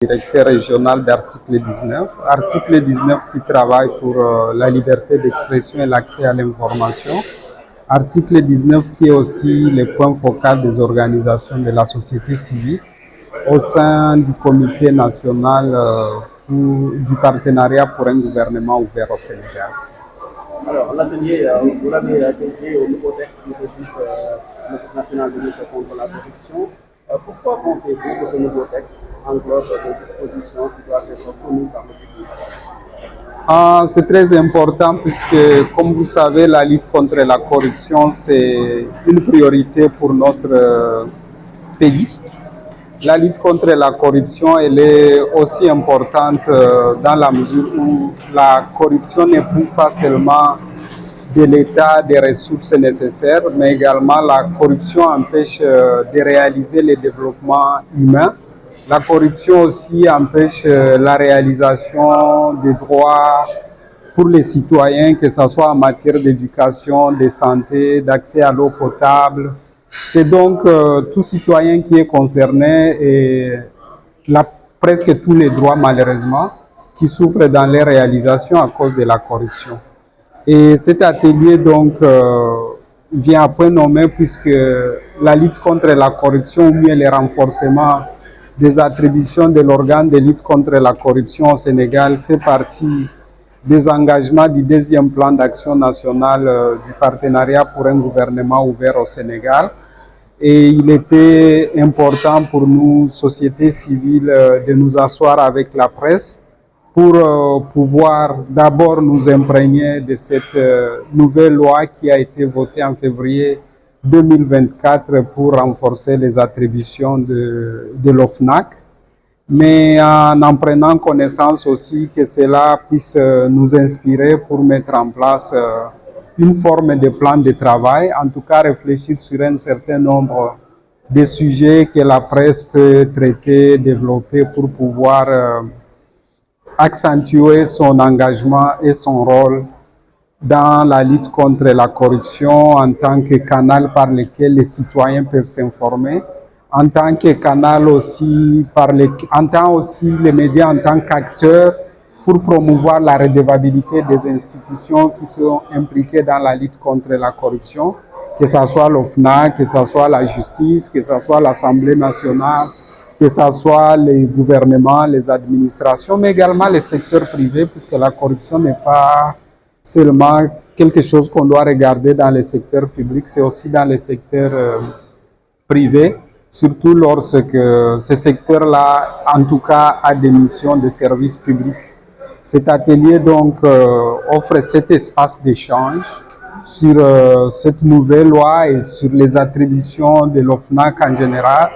directeur régional d'Article 19. Article 19 qui travaille pour la liberté d'expression et l'accès à l'information. Article 19 qui est aussi le point focal des organisations de la société civile au sein du comité national du partenariat pour un gouvernement ouvert au Sénégal. Alors, l'atelier, vous l'avez intégré au nouveau texte qui régisse l'Office national de lutte contre la corruption. Pourquoi pensez-vous que ce nouveau texte englobe des dispositions qui doivent être connues par le public? C'est très important puisque, comme vous savez, la lutte contre la corruption, c'est une priorité pour notre pays. La lutte contre la corruption, elle est aussi importante dans la mesure où la corruption n'éprouve pas seulement de l'État des ressources nécessaires, mais également la corruption empêche de réaliser le développement humain. La corruption aussi empêche la réalisation des droits pour les citoyens, que ce soit en matière d'éducation, de santé, d'accès à l'eau potable. C'est donc tout citoyen qui est concerné et presque tous les droits malheureusement qui souffrent dans les réalisations à cause de la corruption. Et cet atelier donc vient à point nommé puisque la lutte contre la corruption ou mieux le renforcement des attributions de l'organe de lutte contre la corruption au Sénégal fait partie des engagements du deuxième plan d'action national du partenariat pour un gouvernement ouvert au Sénégal. Et il était important pour nous, société civile, de nous asseoir avec la presse pour pouvoir d'abord nous imprégner de cette nouvelle loi qui a été votée en février 2024 pour renforcer les attributions de l'OFNAC, mais en prenant connaissance aussi que cela puisse nous inspirer pour mettre en place une forme de plan de travail, en tout cas réfléchir sur un certain nombre de sujets que la presse peut traiter, développer pour pouvoir accentuer son engagement et son rôle dans la lutte contre la corruption en tant que canal par lequel les citoyens peuvent s'informer, en tant que canal aussi en tant aussi les médias en tant qu'acteurs pour promouvoir la redevabilité des institutions qui sont impliquées dans la lutte contre la corruption, que ce soit l'OFNAC, que ce soit la justice, que ce soit l'Assemblée nationale, que ce soit les gouvernements, les administrations, mais également les secteurs privés, puisque la corruption n'est pas seulement quelque chose qu'on doit regarder dans les secteurs publics, c'est aussi dans les secteurs privés, surtout lorsque ce secteur-là, en tout cas, a des missions de service public. Cet atelier, donc, offre cet espace d'échange sur cette nouvelle loi et sur les attributions de l'OFNAC en général,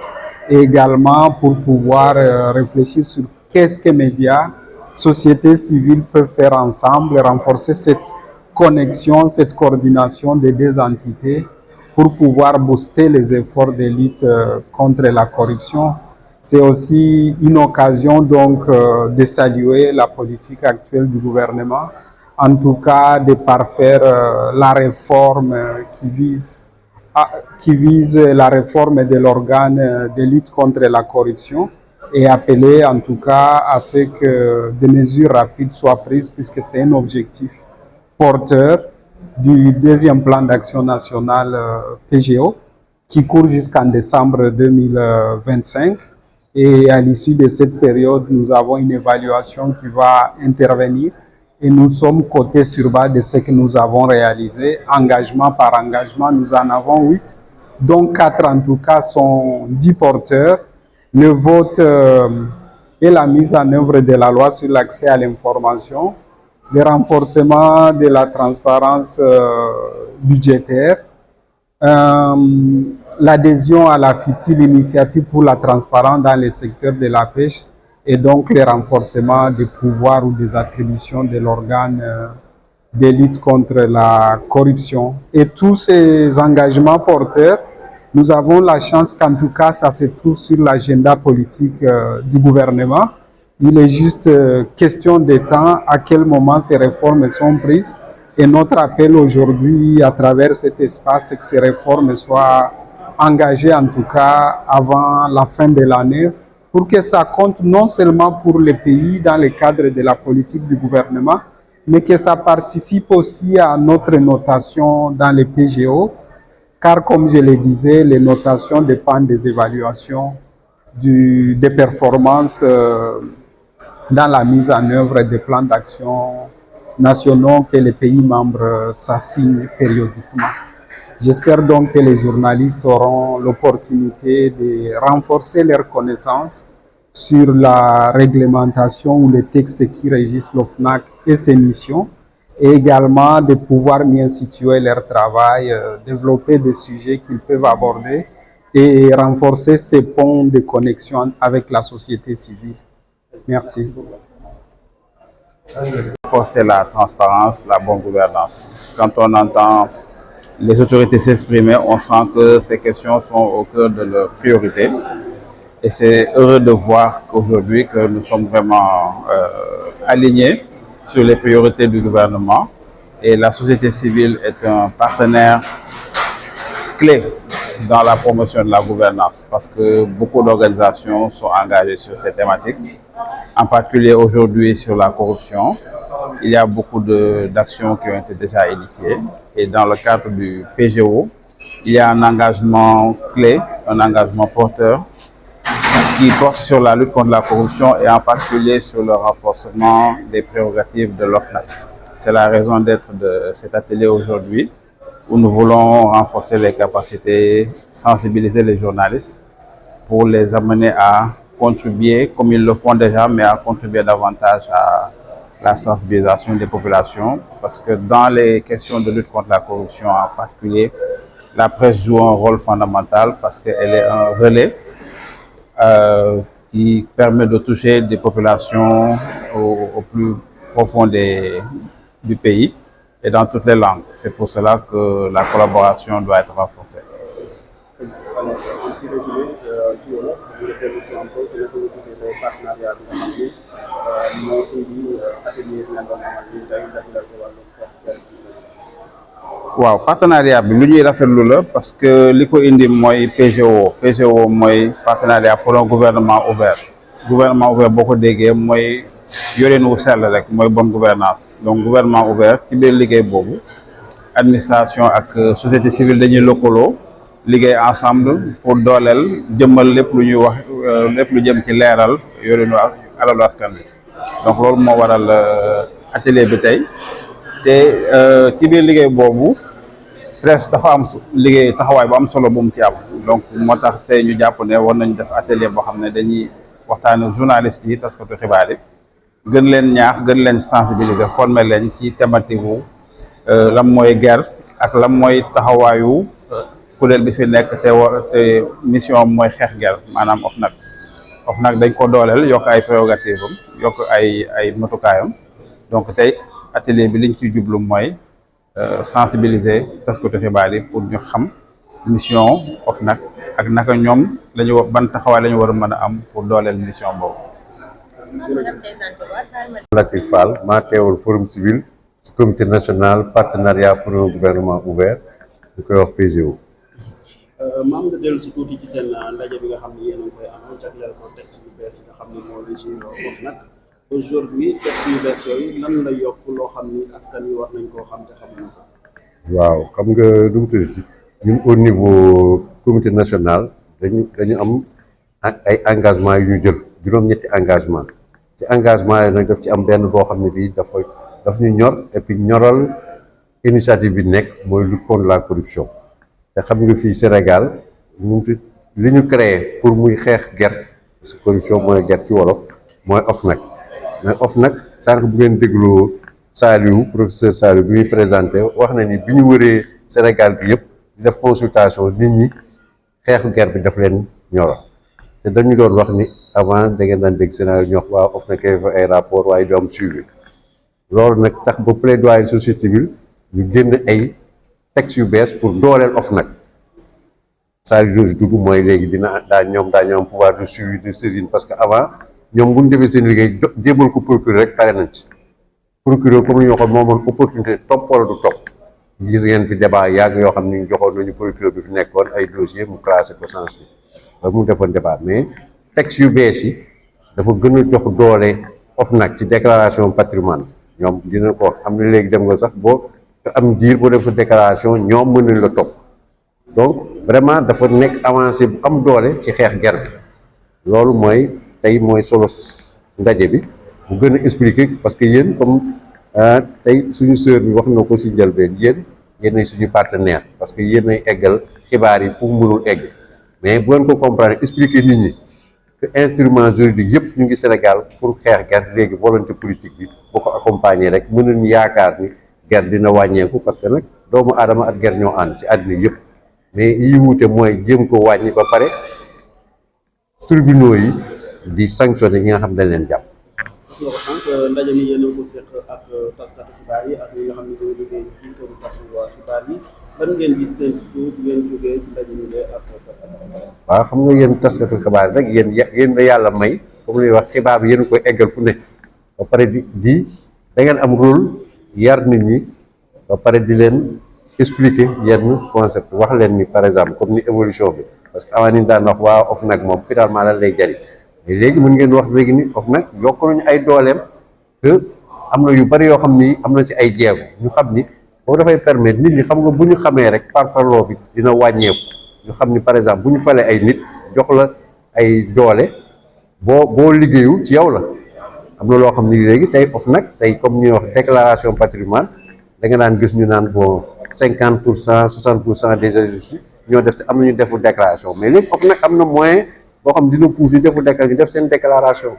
et également pour pouvoir réfléchir sur qu'est-ce que médias, société civile peuvent faire ensemble, renforcer cette connexion, cette coordination des deux entités pour pouvoir booster les efforts de lutte contre la corruption. C'est aussi une occasion donc de saluer la politique actuelle du gouvernement, en tout cas de parfaire la réforme qui vise la réforme de l'organe de lutte contre la corruption et appeler en tout cas à ce que des mesures rapides soient prises puisque c'est un objectif porteur du deuxième plan d'action national PGO qui court jusqu'en décembre 2025 et à l'issue de cette période nous avons une évaluation qui va intervenir et nous sommes cotés sur base de ce que nous avons réalisé, engagement par engagement, nous en avons 8, dont 4 en tout cas sont 10 porteurs. Le vote et la mise en œuvre de la loi sur l'accès à l'information, le renforcement de la transparence budgétaire, l'adhésion à la FITI, l'initiative pour la transparence dans le secteur de la pêche, et donc le renforcement des pouvoirs ou des attributions de l'organe de lutte contre la corruption. Et tous ces engagements porteurs, nous avons la chance qu'en tout cas, ça se trouve sur l'agenda politique du gouvernement. Il est juste question de temps à quel moment ces réformes sont prises. Et notre appel aujourd'hui, à travers cet espace, c'est que ces réformes soient engagées en tout cas avant la fin de l'année pour que ça compte non seulement pour les pays dans le cadre de la politique du gouvernement, mais que ça participe aussi à notre notation dans les PGO, car comme je le disais, les notations dépendent des évaluations des performances dans la mise en œuvre des plans d'action nationaux que les pays membres s'assignent périodiquement. J'espère donc que les journalistes auront l'opportunité de renforcer leurs connaissances sur la réglementation ou les textes qui régissent l'OFNAC et ses missions, et également de pouvoir mieux situer leur travail, développer des sujets qu'ils peuvent aborder et renforcer ces ponts de connexion avec la société civile. Merci. Renforcer la transparence, la bonne gouvernance. Quand on entend les autorités s'exprimer, on sent que ces questions sont au cœur de leurs priorités. Et c'est heureux de voir qu'aujourd'hui que nous sommes vraiment alignés sur les priorités du gouvernement. Et la société civile est un partenaire clé dans la promotion de la gouvernance parce que beaucoup d'organisations sont engagées sur ces thématiques, en particulier aujourd'hui sur la corruption. Il y a beaucoup d'actions qui ont été déjà initiées et dans le cadre du PGO, il y a un engagement clé, un engagement porteur qui porte sur la lutte contre la corruption et en particulier sur le renforcement des prérogatives de l'OFNAC. C'est la raison d'être de cet atelier aujourd'hui où nous voulons renforcer les capacités, sensibiliser les journalistes pour les amener à contribuer, comme ils le font déjà, mais à contribuer davantage à la sensibilisation des populations. Parce que dans les questions de lutte contre la corruption en particulier, la presse joue un rôle fondamental parce qu'elle est un relais qui permet de toucher des populations au plus profond du pays et dans toutes les langues. C'est pour cela que la collaboration doit être renforcée. Alors, un petit résumé ci wolof bu nga dellu si un peu ci naka nga gisee tey partenariat bi nga xam ni moo indi atelier bi nga doon amal nii tey jagleel ko wàllu waaw partenariat bi lu ñuy rafetlu la parce que li ko indi mooy PGO mooy partenariat pour un gouvernement ouvert boo ko déggee mooy yoreen wu sell rek mooy bonne gouvernance donc gouvernement ouvert ci biir liggéey boobu administration ak société civile dañuy lëkkaloo liggéey ensemble pour dooleel jëmmal lépp lu ñuy wax lépp lu jëm ci leeral yoreenu alalu askan bi donc loolu moo waral atelier bi tey te ci biir liggéey boobu presse dafa am liggéey taxawaay bu am solo bu mu ci am donc moo tax tey ñu jàpp ne war nañ def atelier boo xam ne dañuy waxtaane journalistes yi taskatu xibaar yi gën leen ñaax gën leen sensibiliser former leen ci thématique wu lan mooy guerre ak lan mooy taxawaayu kuréel bi fi nekk te mission mooy xeex guerre maanaam OFNAC dañ ko dooleel yokk ay prérogative am yokk ay matukaayam donc tey atelier bi liñ ci jublu mooy sensibiliser taskatu xibaar yi pour ñu xam mission OFNAC ak naka ñoom lañu ban taxawaay la ñu war a mën a am pour dooleel mission boobu. Latif Fall maa teewal forum civil ci comité national partenariat pour un gouvernement ouvert ñu koy wax PGO. maam nga dellu si tuuti ci seen ndaje bi nga xam ne yéen a ngi koy amal jagleel ko texte yu bees yi nga xam ne moo régir OFNAC aujourd'hui texte yu bees yooyu lan la yokk loo xam ni askan wi war nañ koo xam te xamuñu ko. waaw xam nga lu mu tudd ñun au niveau comité national dañu am ay engagement yu ñu jël juróom-ñetti engagement ci engagement yi nag daf ci am benn boo xam ne bii daf ñu ñor et puis ñoral initiative bi nekk mooy lutte contre la corruption te xam nga fii Sénégal li ñu créé pour muy xeex guerre parce que corruption mooy guerre ci wolof mooy OFNAC mais OFNAC sànq bu ngeen dégloo Saliou professeur Saliou bi muy présenté wax na ni bi ñu wëree Sénégal bi yëpp di def consultation nit ñi xeexu guerre bi daf leen ñoro te dañu doon wax ni avant da ngeen daan dégg Sénégal ñu wax waaw OFNAC fa ay rapport waaye du am suivi loolu nag tax ba plaidoyer société civile ñu génn ay textes yu bees pour dooleel OFNAC Saliou dugg mooy léegi daañu am pouvoir de suivi de saisine parce que avant ñoom bu ñu defee seen liggéey jébal ko procureur rek pare nañ ci procureur comme li ñu waxoon moo amoon opportunité topp wala du topp gis ngeen fi débat yàgg yoo xam ni joxoon nañu procureur bi fi nekkoon ay dossier mu classé ko sans suite ba mu defoon débat mais texte yu bees yi dafa gën a jox doole OFNAC ci déclaration patrimoine ñoom dina ko am na léegi dem nga sax boo am diir boo def sa déclaration ñoom mën nañ la topp donc vraiment dafa nekk avancé bu am doole ci xeex ger bi loolu mooy tey mooy solo ndaje bi bu gën a expliquer parce que yéen comme tey suñu sœur bi wax na ko si njëlbeen yéenay suñu partenaire parce que yéenay eggal xibaar yi fu mu mënul egg mais bu ngeen ko comprendre expliquer nit ñi que instrument juridique yëpp ñu ngi Sénégal pour xeex ger léegi volonté politique bi boo ko accompagner rek mën nañu yaakaar ni ger dina wàññeeku parce que nag doomu aadama ak ger ñoo ànd si àddina yëpp mais yi wuute mooy jéem ko wàññi ba pare tribunaux yi di sanctionner ñi nga xam ne dañ leen jàpp. wax nga ko sànq ndaje mi yéen a ko seq ak taskatu xibaar yi ak ñi nga xam ne ñoo liggéey ci këru tasu xibaar yi lan ngeen di séntu bu ngeen jógee ci ndaje mi ak taskatu xibaar yi. waaw xam nga yéen taskatu xibaar rek yéen la yàlla may comme li wax xibaar bi yéen koy eggal fu ne ba pare di da ngeen am rôle yar nit ñi ba pare di leen expliquer yenn concept wax leen ni par exemple comme ni évolution bi parce que avant ni daan wax waa OFNAC moom finalement lan lay jariñ mais léegi mën ngeen wax léegi ni OFNAC yokk nañu ay dooleem que am na yu bari yoo xam ni am na ci ay jéego ñu xam ni boobu dafay permettre nit ñi xam nga bu ñu xamee rek parparloo bi dina wàññeeku ñu xam ni par exemple bu ñu falee ay nit jox la ay doole boo liggéeyul ci yow la am na loo xam ni léegi tey OFNAC tey comme ñuy wax déclaration patrimoine da nga daan gis ñu naan bon 50% 60% des reçus ñoo def am nañu defu déclaration mais léegi OFNAC am na moyen boo xam dina pousse ñu def seen déclaration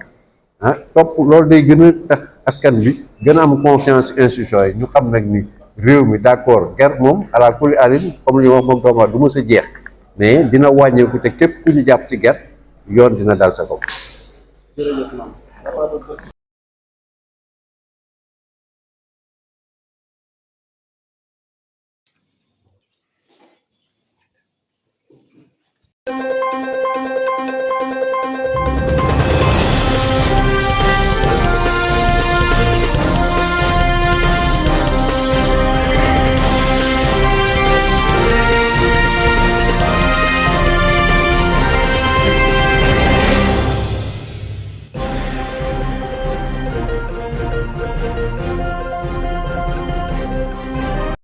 topp loolu day gën a tax askan bi gën a am confiance ci institution yi ñu xam nag ni réew mi d'accord ger moom ala kulli alin comme li wax moom doomu du ma sa jeex mais dina wàññeeku te képp ku ñu jàpp ci ger yoon dina dal sa kaw. jërëjëf maam.